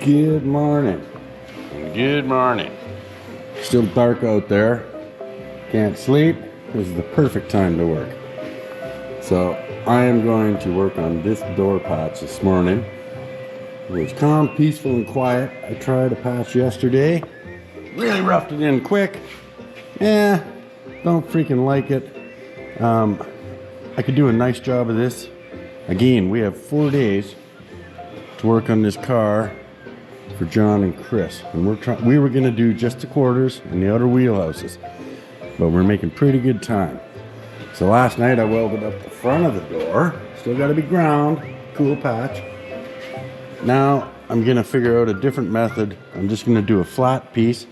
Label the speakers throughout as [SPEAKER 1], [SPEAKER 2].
[SPEAKER 1] Good morning.
[SPEAKER 2] Good morning.
[SPEAKER 1] Still dark out there. Can't sleep. This is the perfect time to work. So I am going to work on this door patch this morning. It was calm, peaceful, and quiet. I tried a patch yesterday. Really roughed it in quick. Don't freaking like it. I could do a nice job of this. Again, we have 4 days to work on this car for John and Chris, and we were going to do just the quarters and the outer wheelhouses, but we're making pretty good time. So last night I welded up the front of the door. Still got to be ground, cool patch. Now I'm going to figure out a different method. I'm just going to do a flat piece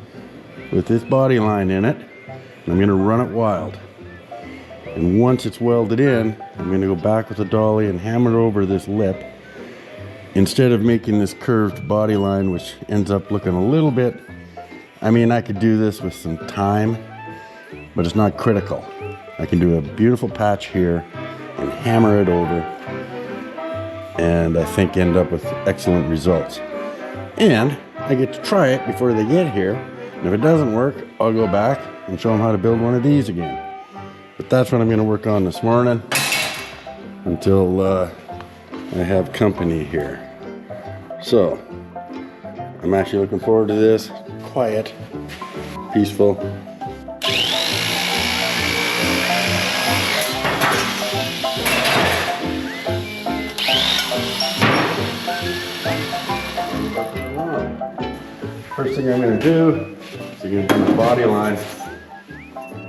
[SPEAKER 1] with this body line in it, and I'm going to run it wild. And once it's welded in, I'm going to go back with the dolly and hammer over this lip instead of making this curved body line, which ends up looking a little bit, I could do this with some time, but it's not critical. I can do a beautiful patch here and hammer it over, and I think end up with excellent results. And I get to try it before they get here, and if it doesn't work, I'll go back and show them how to build one of these again. But that's what I'm going to work on this morning until I have company here. So I'm actually looking forward to this. Quiet, peaceful. First thing I'm going to do is I'm going to do the body line,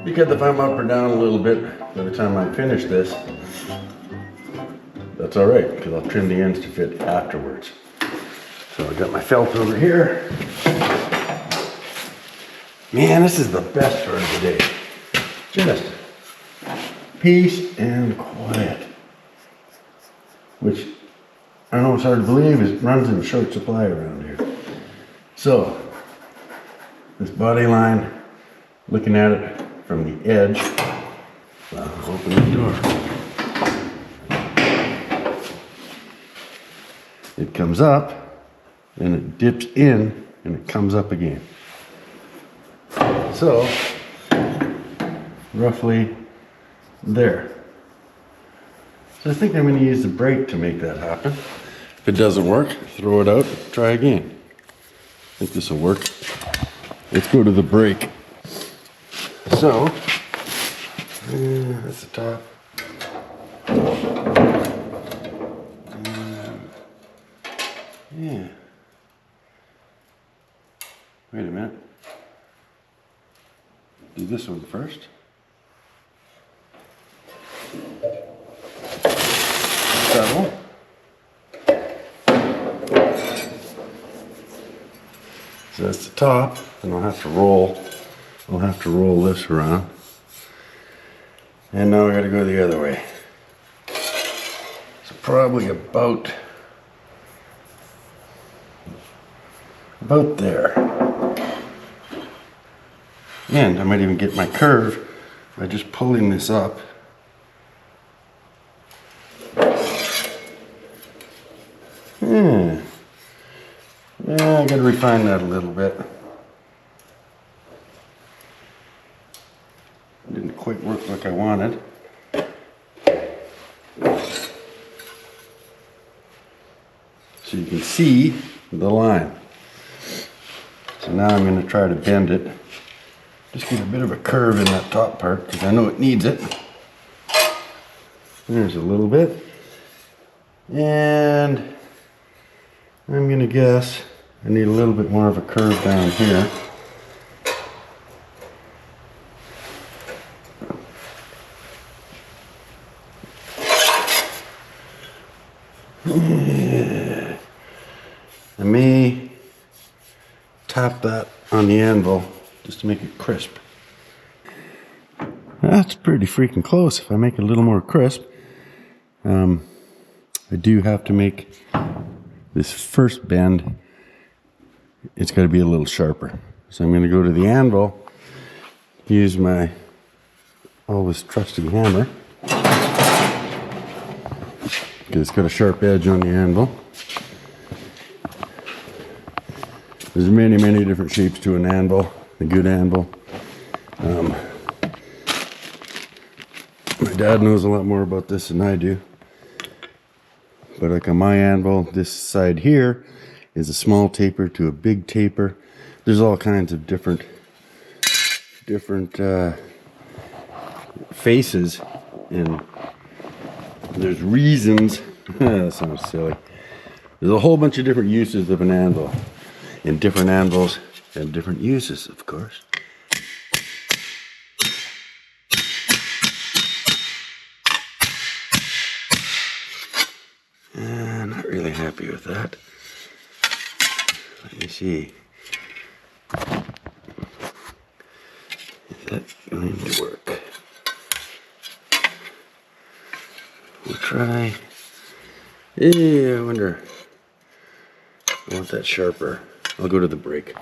[SPEAKER 1] because if I'm up or down a little bit by the time I finish this, that's all right, because I'll trim the ends to fit afterwards. So I got my felt over here. Man, this is the best part of the day. Just peace and quiet. Which, I know it's hard to believe, it runs in short supply around here. So, this body line, looking at it from the edge, I'll open the door. It comes up, and it dips in, and it comes up again. So, roughly there. So I think I'm going to use the brake to make that happen. If it doesn't work, throw it out, try again. I think this will work. Let's go to the brake. So, that's the top. Yeah. Wait a minute. Do this one first. Settle. So that's the top, and I'll have to roll. I'll have to roll this around. And now we gotta go the other way. So probably about there. And I might even get my curve by just pulling this up. Yeah, I gotta refine that a little bit. Didn't quite work like I wanted. So you can see the line. So now I'm going to try to bend it. Just get a bit of a curve in that top part, because I know it needs it. There's a little bit. And I'm going to guess I need a little bit more of a curve down here. I may tap that on the anvil just to make it crisp. That's pretty freaking close. If I make it a little more crisp, I do have to make this first bend, it's got to be a little sharper. So I'm going to go to the anvil, use my always trusted hammer, because it's got a sharp edge on the anvil. There's many, many different shapes to an anvil, a good anvil. My dad knows a lot more about this than I do. But like on my anvil, this side here is a small taper to a big taper. There's all kinds of different faces, and there's reasons. That sounds silly. There's a whole bunch of different uses of an anvil, and different anvils have different uses, of course. Not really happy with that. Let me see. Is that going to work? We'll try. Yeah, I wonder. I want that sharper. I'll go to the brake.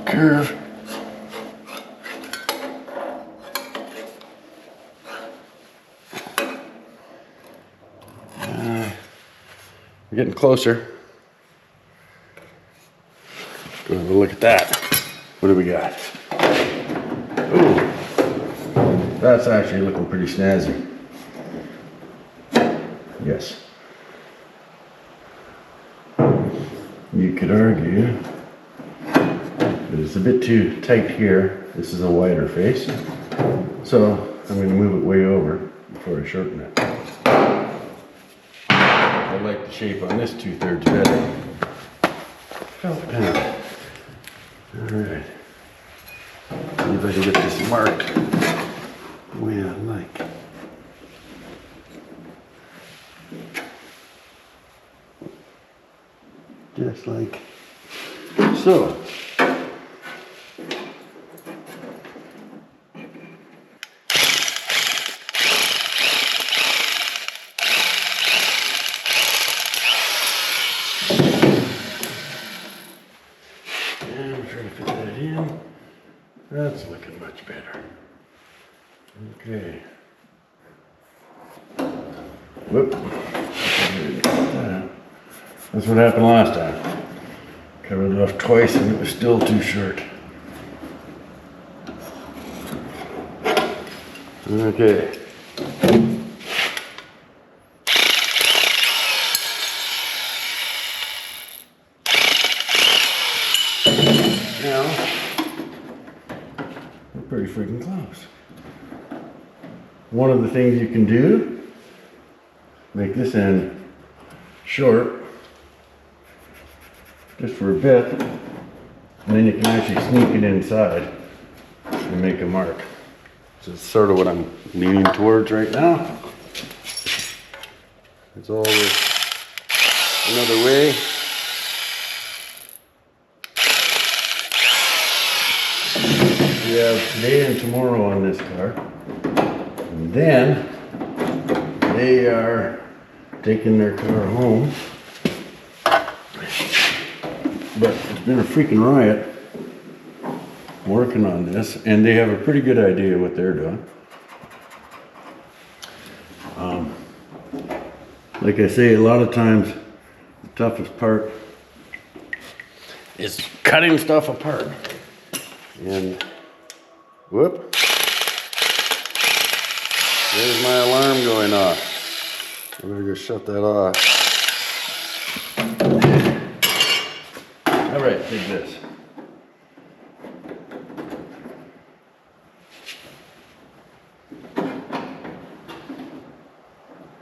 [SPEAKER 1] Curve. We're getting closer. Go have a look at that. What do we got? Ooh, that's actually looking pretty snazzy. Yes. You could argue that it's a bit too tight here. This is a wider face. So I'm going to move it way over before I shorten it. I like the shape on this 2/3 better. Felt pen. Alright. See if I can get this marked the way I like. Just like so. That's looking much better. Okay. Whoop. That's what happened last time. Covered it off twice and it was still too short. Okay. Now, we're pretty freaking close. One of the things you can do, make this end short, just for a bit, and then you can actually sneak it inside and make a mark. So it's sort of what I'm leaning towards right now. It's always another way. We have today and tomorrow on this car. And then they are taking their car home. But it's been a freaking riot working on this, and they have a pretty good idea what they're doing. Like I say, a lot of times the toughest part is cutting stuff apart. And whoop, there's my alarm going off. I better go shut that off. All right, take this.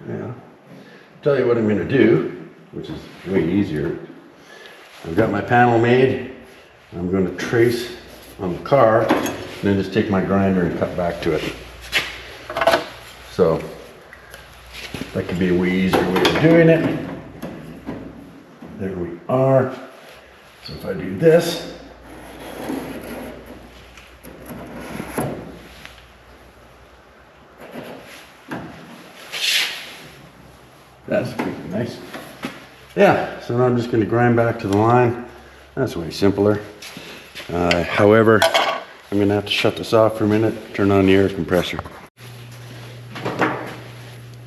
[SPEAKER 1] Yeah. Tell you what I'm going to do, which is way easier. I've got my panel made. I'm going to trace on the car, and then just take my grinder and cut back to it. So that could be a way easier way of doing it. There we are. So if I do this, that's pretty nice. Yeah, so now I'm just going to grind back to the line. That's way simpler. However, I'm gonna have to shut this off for a minute, turn on the air compressor.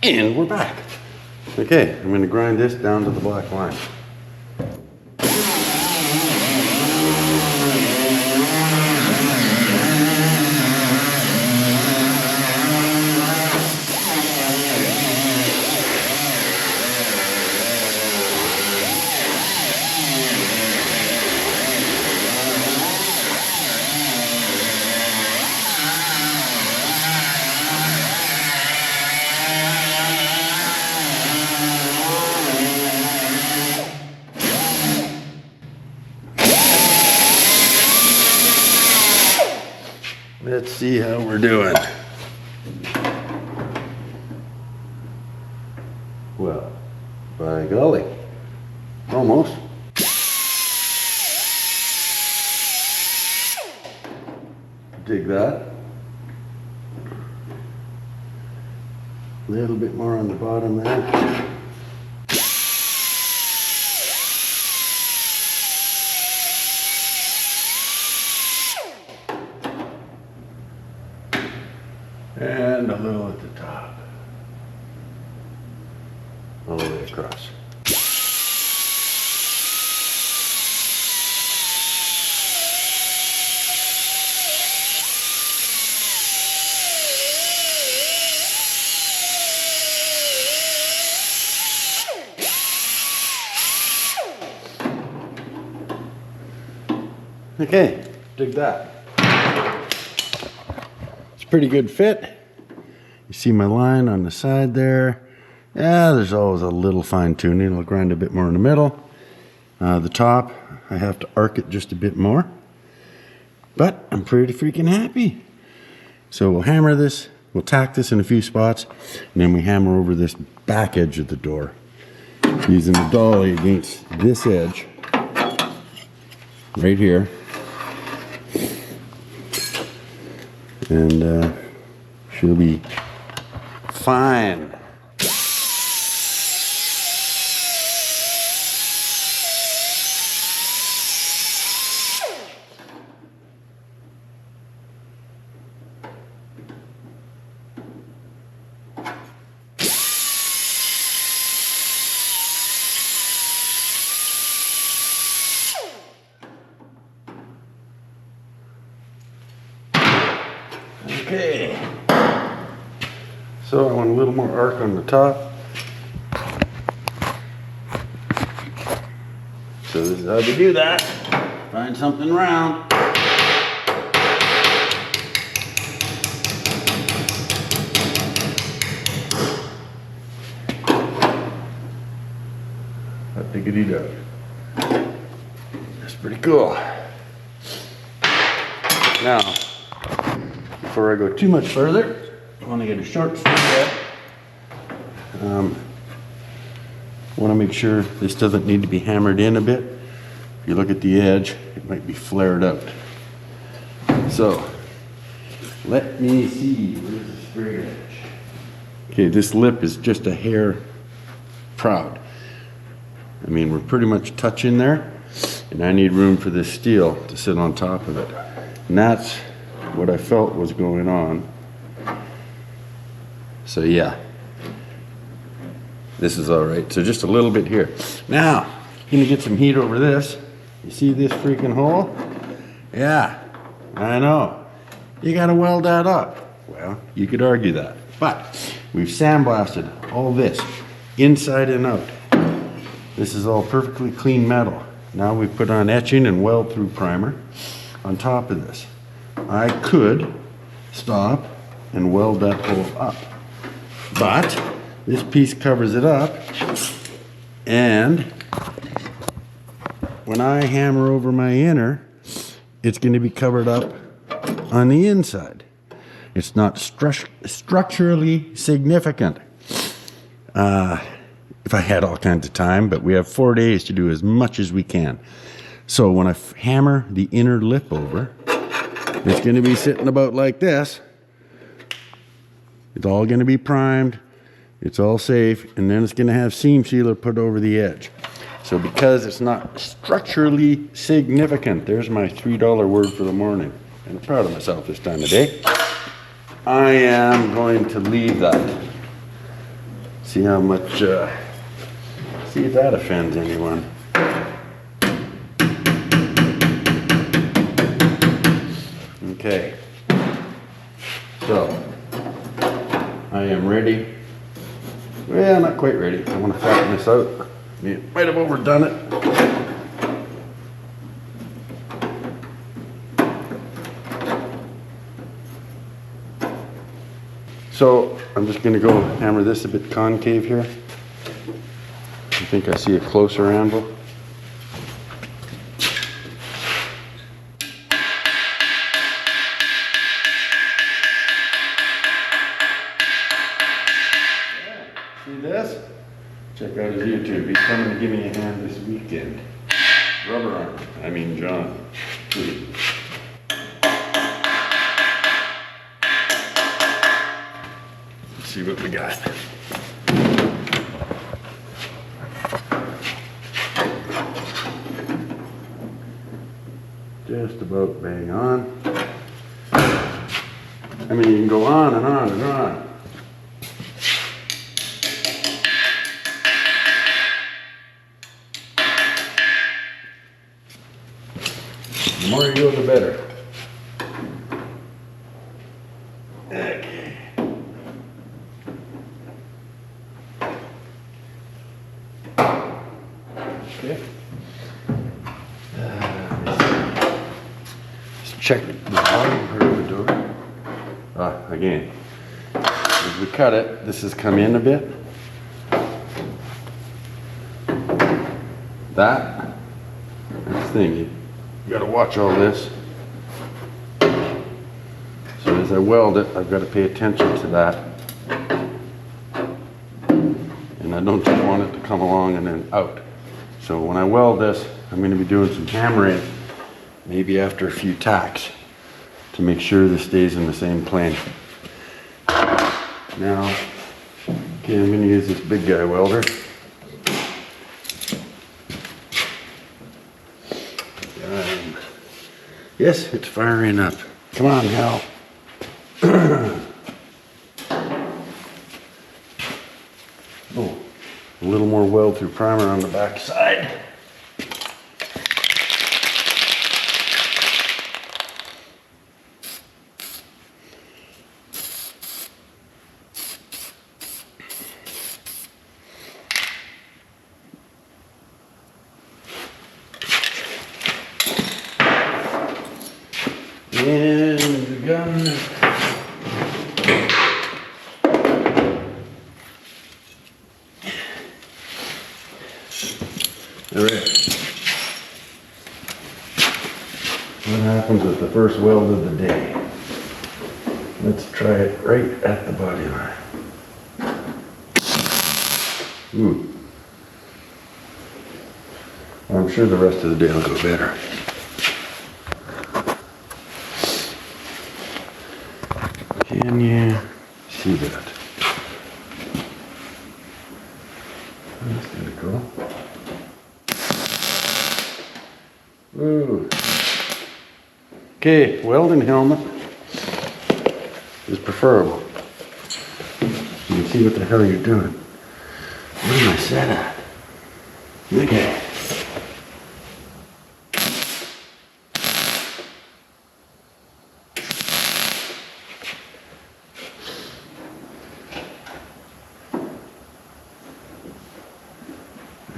[SPEAKER 1] And we're back. Okay, I'm gonna grind this down to the black line. Let's see how we're doing. Well, by golly, almost. Dig that. A little bit more on the bottom there. And a little at the top. All the way across. Okay, dig that. It's a pretty good fit. You see my line on the side there. Yeah, there's always a little fine tuning. I'll grind a bit more in the middle. The top, I have to arc it just a bit more. But I'm pretty freaking happy. So we'll hammer this, we'll tack this in a few spots, and then we hammer over this back edge of the door. Using the dolly against this edge, right here. And she'll be fine. Okay, so I want a little more arc on the top. So this is how we do that. Find something round. That diggity dog. That's pretty cool. Now, before I go too much further, I want to get a short step. Want to make sure this doesn't need to be hammered in a bit. If you look at the edge, it might be flared out. So, let me see, where's the straight edge? Okay, this lip is just a hair proud. I mean, we're pretty much touching there, and I need room for this steel to sit on top of it. And that's what I felt was going on. So yeah, this is all right. So just a little bit here. Now, I'm gonna get some heat over this. You see this freaking hole? Yeah, I know. You gotta weld that up. Well, you could argue that. But we've sandblasted all this, inside and out. This is all perfectly clean metal. Now we put on etching and weld through primer on top of this. I could stop and weld that hole up, but this piece covers it up, and when I hammer over my inner, it's going to be covered up on the inside. It's not structurally significant. If I had all kinds of time, but we have 4 days to do as much as we can. So when I hammer the inner lip over, it's going to be sitting about like this. It's all going to be primed. It's all safe. And then it's going to have seam sealer put over the edge. So because it's not structurally significant, there's my $3 word for the morning. and I'm proud of myself this time of day. I am going to leave that. See how much, see if that offends anyone. Okay. So, I am ready. Well, not quite ready. I want to flatten this out. Might have overdone it. So I'm just going to go hammer this a bit concave here. I think I see a closer anvil. See this? Check out his YouTube. He's coming to give me a hand this weekend. Rubber arm. I mean John. See what we got. Just about bang on. I mean, you can go on and on and on. The more you go, the better. Okay. Okay. Let's check the bottom part of the door. Again, as we cut it, this has come in a bit. That's the thing, you got to watch all this. So as I weld it, I've got to pay attention to that. And I don't just want it to come along and then out. So when I weld this, I'm going to be doing some hammering, maybe after a few tacks, to make sure this stays in the same plane. Now, okay, I'm going to use this big guy welder. Yes, it's firing up. Come on, Hal. Oh, a little more weld through primer on the back side. And the gun. All right. What happens with the first weld of the day? Let's try it right at the body line. Ooh. I'm sure the rest of the day will go better. Can you see that? That's gonna go. Ooh. Okay, welding helmet is preferable. You can see what the hell you're doing. Where am I set at? Okay.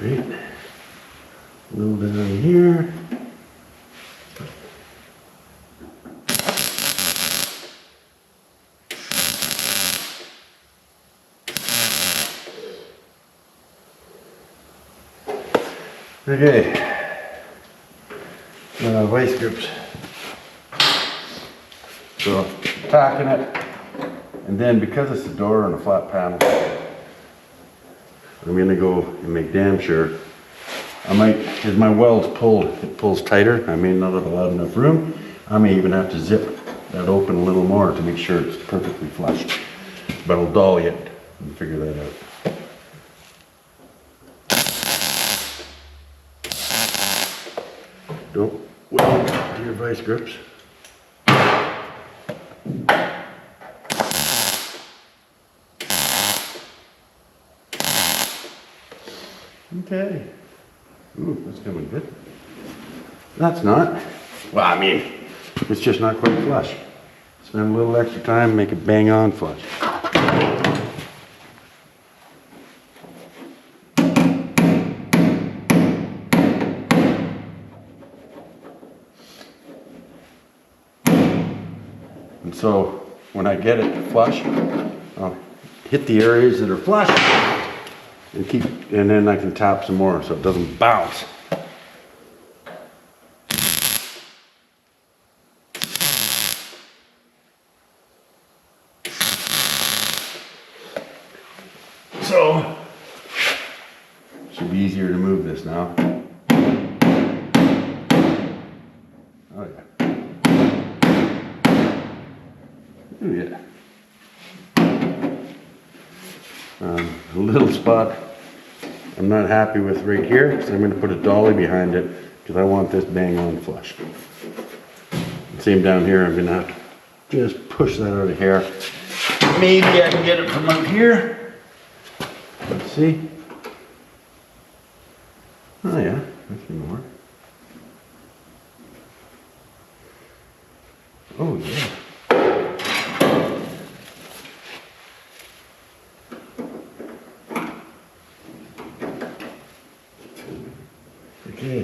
[SPEAKER 1] Right. A little bit on here. Okay. Vice grips. So tacking it, and then because it's a door and a flat panel, I'm gonna go and make damn sure. I might, as my weld's pulled, it pulls tighter. I may not have allowed enough room. I may even have to zip that open a little more to make sure it's perfectly flush. But I'll dolly it and figure that out. Don't weld to your vice grips. Okay. Ooh, that's coming good. That's not. Well, I mean, it's just not quite flush. Spend a little extra time, make it bang on flush. And so when I get it flush, I'll hit the areas that are flush and then I can tap some more so it doesn't bounce. So should be easier to move this now. Oh yeah. Oh yeah. A little spot I'm not happy with right here, so I'm going to put a dolly behind it because I want this bang on flush. Same down here, I'm going to have to just push that out of here. Maybe I can get it from out here. Let's see. Oh yeah, that's more. Oh yeah. Okay.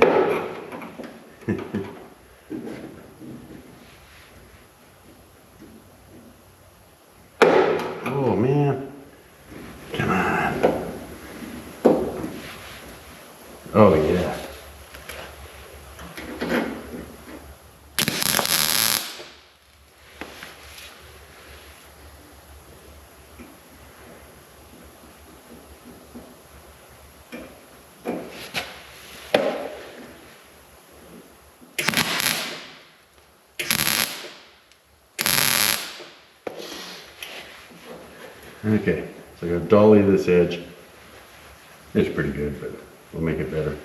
[SPEAKER 1] Oh man. Come on. Oh yeah. Okay, so I got dolly this edge. It's pretty good, but we'll make it better.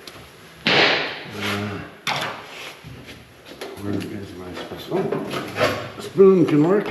[SPEAKER 1] Where is my spoon? Oh, a spoon can work.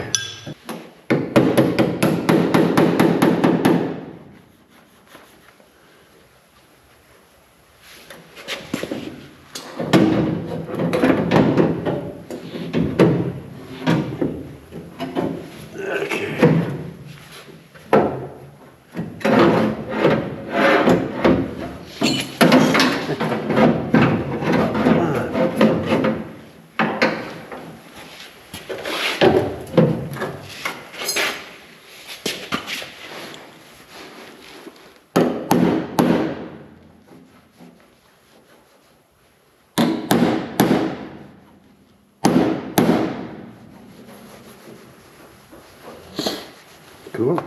[SPEAKER 1] Cool.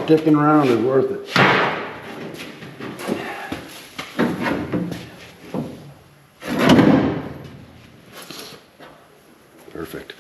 [SPEAKER 1] Sticking around is worth it. Perfect.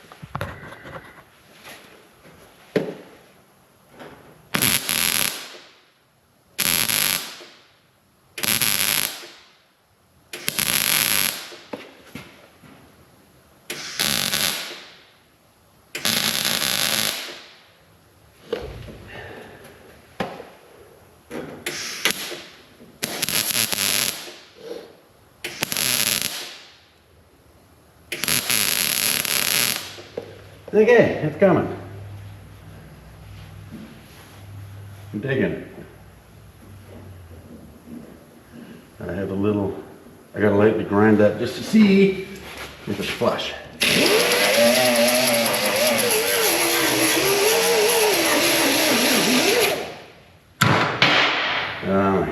[SPEAKER 1] Okay, it's coming. I'm digging it. I have a little, I gotta lightly grind that just to see if it's flush.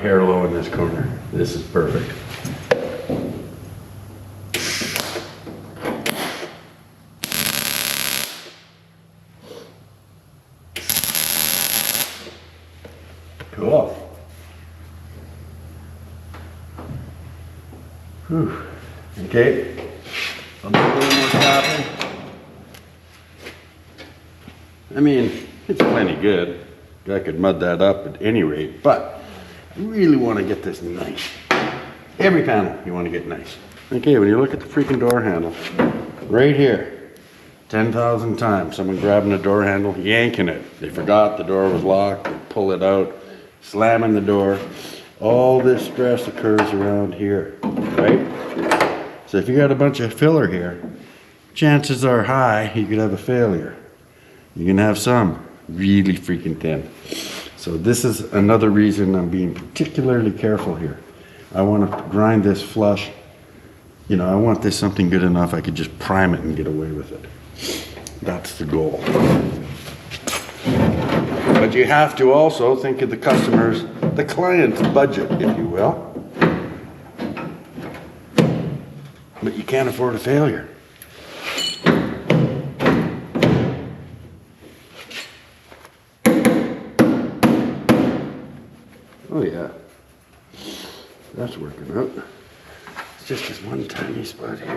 [SPEAKER 1] Hair low in this corner. This is perfect. Cool. Whew. Okay. I'll do a little more tapping. I mean, it's plenty good. I could mud that up at any rate, but I really want to get this nice. Every panel you want to get nice. Okay, when you look at the freaking door handle, right here, 10,000 times. Someone grabbing the door handle, yanking it. They forgot the door was locked, they pull it out, slamming the door. All this stress occurs around here, right? So if you got a bunch of filler here, chances are high you could have a failure. You can have some really freaking thin. So this is another reason I'm being particularly careful here. I want to grind this flush. You know, I want this something good enough I could just prime it and get away with it. That's the goal. But you have to also think of the customer's, the client's budget, if you will. But you can't afford a failure. Oh yeah, that's working out. It's just this one tiny spot here.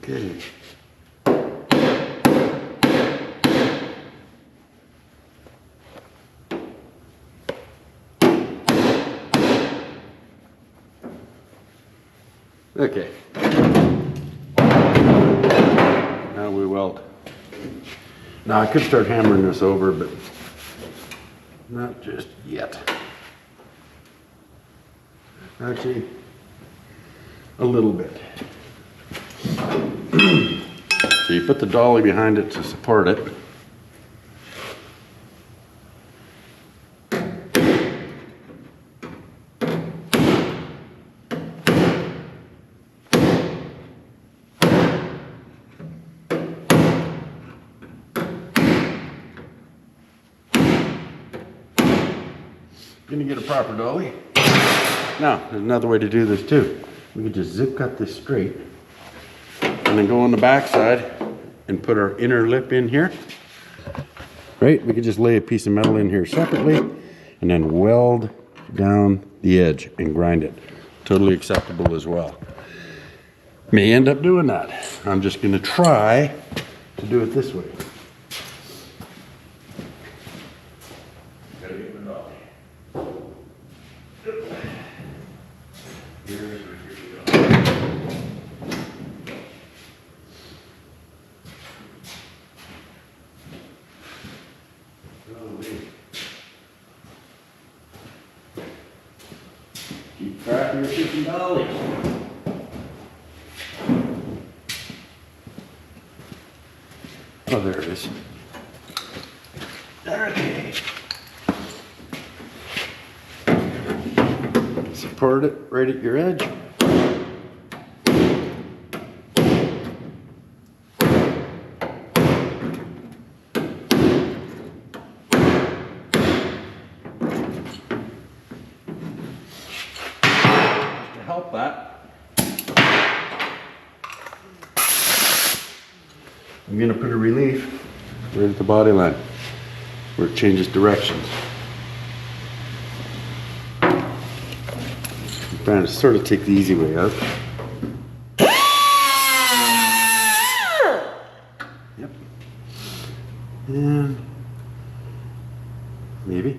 [SPEAKER 1] Okay. Okay. Now we weld. Now I could start hammering this over, but not just yet. Actually, a little bit. So you put the dolly behind it to support it. Gonna get a proper dolly. Now, there's another way to do this too. We could just zip cut this straight and then go on the back side and put our inner lip in here. Right? We could just lay a piece of metal in here separately and then weld down the edge and grind it. Totally acceptable as well. May end up doing that. I'm just gonna try to do it this way. Keep track of your $50. Oh, there it is. Okay. Support it right at your edge. Help that. I'm going to put a relief right at the body line where it changes directions. I'm trying to sort of take the easy way out. Yep. And maybe.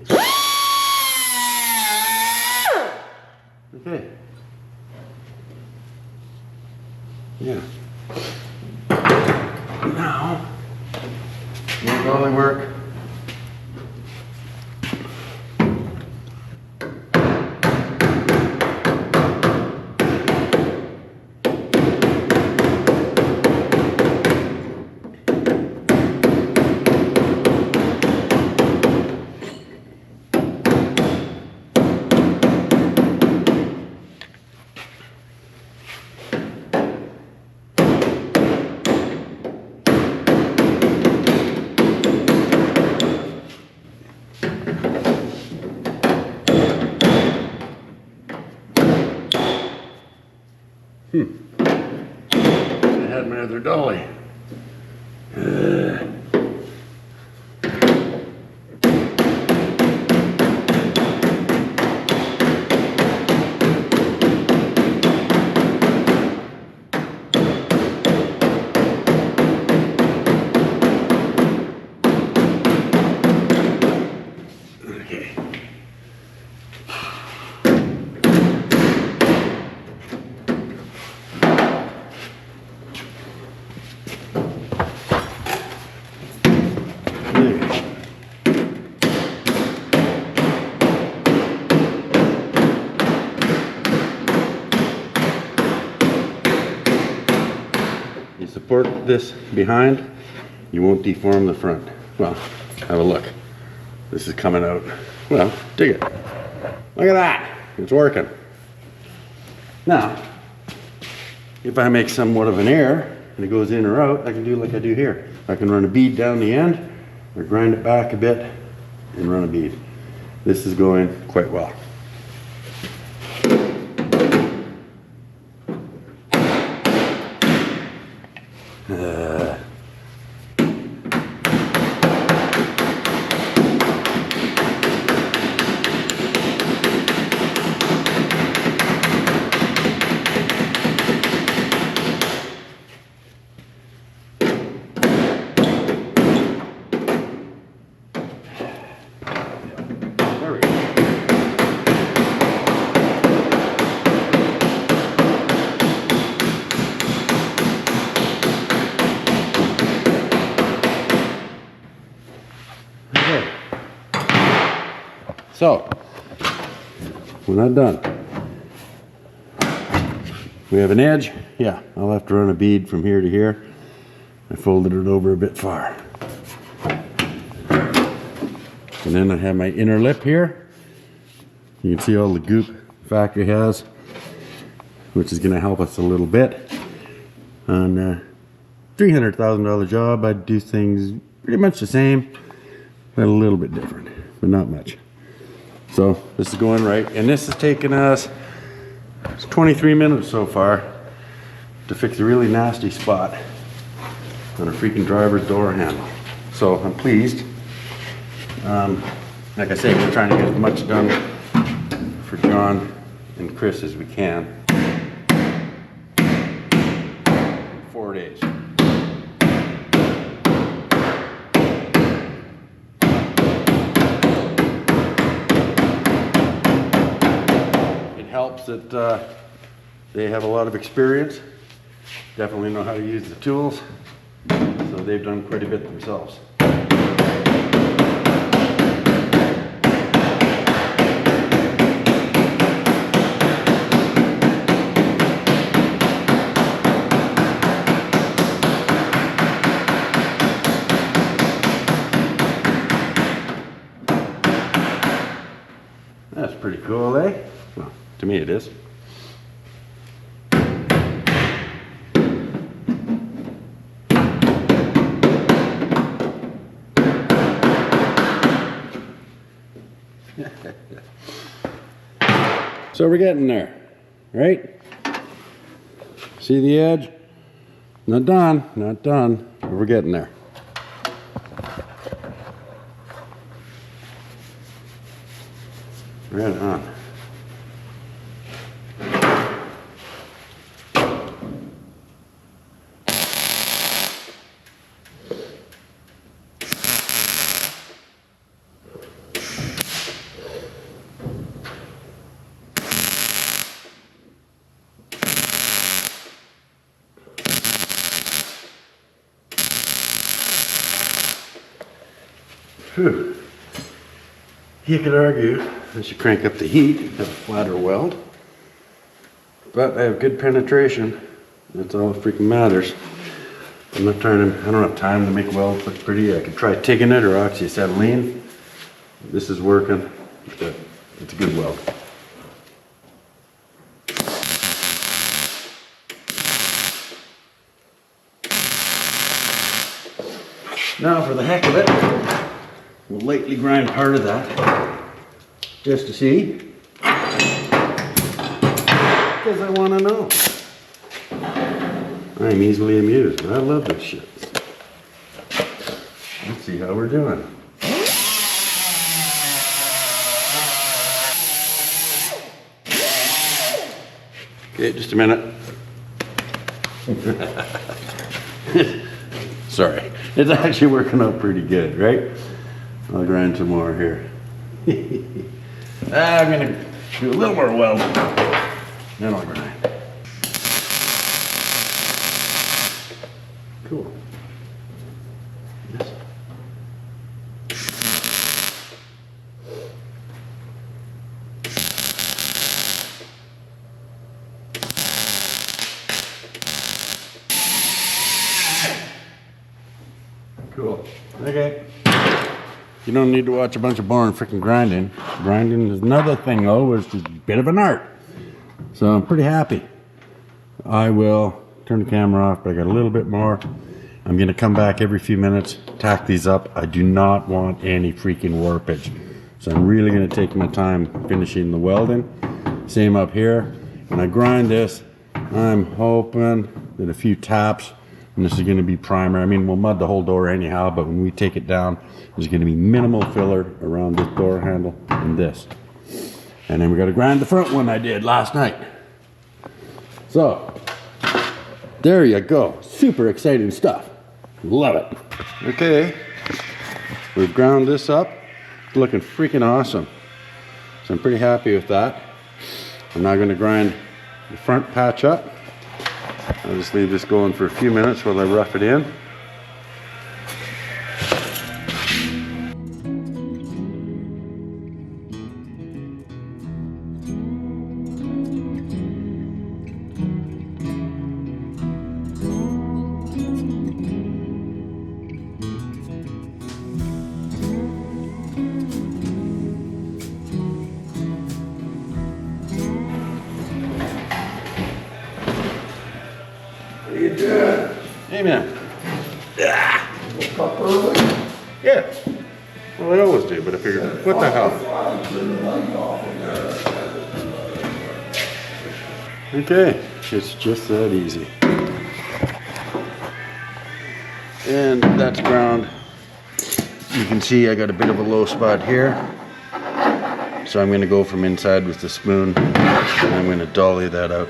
[SPEAKER 1] Okay. Yeah. Now, more dolly work. I had my other dolly. Okay. support this behind, you won't deform the front. Well, have a look. This is coming out. Well, dig it. Look at that. It's working. Now, if I make somewhat of an error and it goes in or out, I can do like I do here. I can run a bead down the end or grind it back a bit and run a bead. This is going quite well. There we go. Okay. So, we're not done. We have an edge. Yeah, I'll have to run a bead from here to here. I folded it over a bit far. And then I have my inner lip here. You can see all the goop factory has, which is going to help us a little bit. On a $300,000 job, I'd do things pretty much the same, but a little bit different, but not much. So this is going right, and this has taken us 23 minutes so far to fix a really nasty spot on a freaking driver's door handle. So I'm pleased. Like I say, we're trying to get as much done for John and Chris as we can. 4 days. It helps that they have a lot of experience, definitely know how to use the tools, so they've done quite a bit themselves. That's pretty cool, eh? Well, to me it is. So we're getting there, right? See the edge? Not done, but we're getting there. Right on. Whew. You could argue I should crank up the heat, have a flatter weld, but I have good penetration. That's all that freaking matters. I'm not trying to, I don't have time to make welds look pretty. I could try TIGging it or oxyacetylene. This is working, but it's a good weld. Now for the heck of it, we'll lightly grind part of that just to see, because I want to know. I'm easily amused. I love this shit. Let's see how we're doing. Okay, just a minute. Sorry. It's actually working out pretty good, right? I'll grind some more here. I'm gonna do a little more weld, then I'll grind. Cool. Yes. You don't need to watch a bunch of boring freaking grinding. Grinding is another thing though, it's just a bit of an art. So I'm pretty happy. I will turn the camera off, but I got a little bit more. I'm gonna come back every few minutes, tack these up. I do not want any freaking warpage. So I'm really gonna take my time finishing the welding. Same up here. When I grind this, I'm hoping that a few taps, and this is gonna be primer. I mean, we'll mud the whole door anyhow, but when we take it down, there's gonna be minimal filler around this door handle and this. And then we gotta grind the front one I did last night. So, there you go. Super exciting stuff. Love it. Okay, we've ground this up. It's looking freaking awesome. So I'm pretty happy with that. I'm now gonna grind the front patch up. I'll just leave this going for a few minutes while I rough it in.
[SPEAKER 3] What are you doing?
[SPEAKER 1] Hey man.
[SPEAKER 3] Woke up early?
[SPEAKER 1] Yeah. Well, I always do, but I figured, what the hell? Okay, it's just that easy. And that's ground. You can see I got a bit of a low spot here. So I'm gonna go from inside with the spoon and I'm gonna dolly that out.